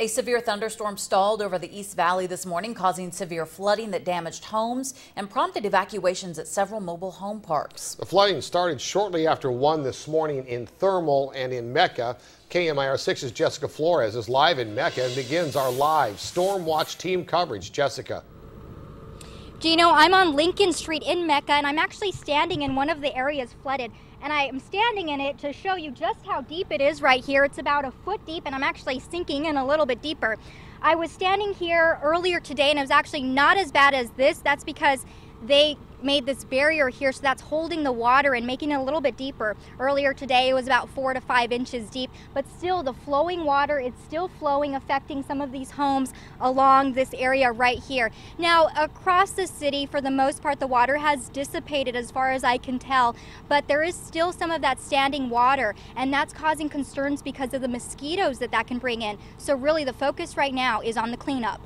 A severe thunderstorm stalled over the East Valley this morning, causing severe flooding that damaged homes and prompted evacuations at several mobile home parks. The flooding started shortly after 1 this morning in Thermal and in Mecca. KMIR-6's Jessica Flores is live in Mecca and begins our live Storm Watch team coverage. Jessica. Gino, I'm on Lincoln Street in Mecca, and I'm actually standing in one of the areas flooded. And I am standing in it to show you just how deep it is right here. It's about a foot deep, and I'm actually sinking in a little bit deeper. I was standing here earlier today, and it was actually not as bad as this. That's because they made this barrier here, so that's holding the water and making it a little bit deeper. Earlier today, it was about 4 to 5 inches deep, but still the flowing water, it's still flowing, affecting some of these homes along this area right here. Now, across the city, for the most part, the water has dissipated as far as I can tell, but there is still some of that standing water, and that's causing concerns because of the mosquitoes that can bring in. So really, the focus right now is on the cleanup.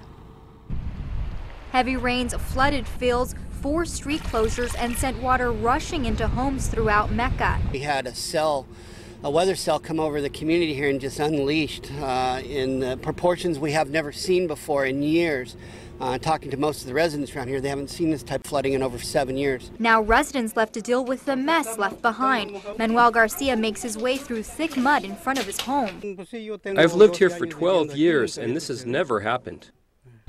Heavy rains flooded fields, forced street closures, and sent water rushing into homes throughout Mecca. We had a weather cell come over the community here and just unleashed in proportions we have never seen before in years. Talking to most of the residents around here, they haven't seen this type of flooding in over 7 years. Now residents left to deal with the mess left behind. Manuel Garcia makes his way through thick mud in front of his home. I've lived here for 12 years and this has never happened.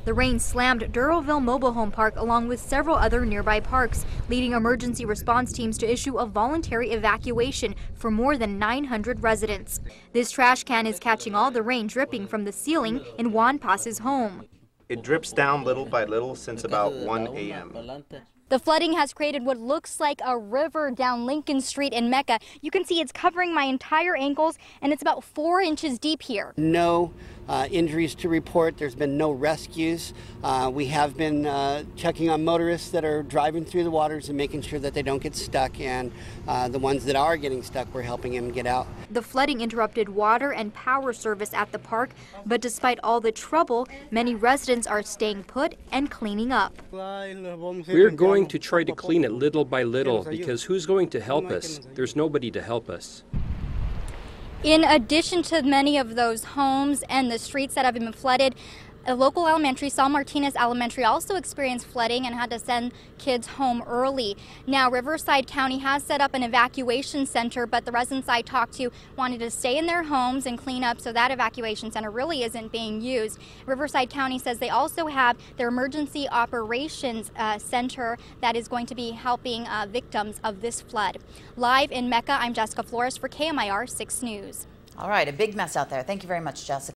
The rain slammed Duroville Mobile Home Park along with several other nearby parks, leading emergency response teams to issue a voluntary evacuation for more than 900 residents. This trash can is catching all the rain dripping from the ceiling in Juan Paz's home. It drips down little by little since about 1 a.m. The flooding has created what looks like a river down Lincoln Street in Mecca. You can see it's covering my entire ankles, and it's about 4 inches deep here. No injuries to report. There's been no rescues. We have been checking on motorists that are driving through the waters and making sure that they don't get stuck, and the ones that are getting stuck, we're helping them get out. The flooding interrupted water and power service at the park, but despite all the trouble, many residents are staying put and cleaning up. We're going to try to clean it little by little because who's going to help us? There's nobody to help us. In addition to many of those homes and the streets that have been flooded, a local elementary, San Martinez Elementary, also experienced flooding and had to send kids home early. Now, Riverside County has set up an evacuation center, but the residents I talked to wanted to stay in their homes and clean up, so that evacuation center really isn't being used. Riverside County says they also have their emergency operations center that is going to be helping victims of this flood. Live in Mecca, I'm Jessica Flores for KMIR 6 News. All right, a big mess out there. Thank you very much, Jessica.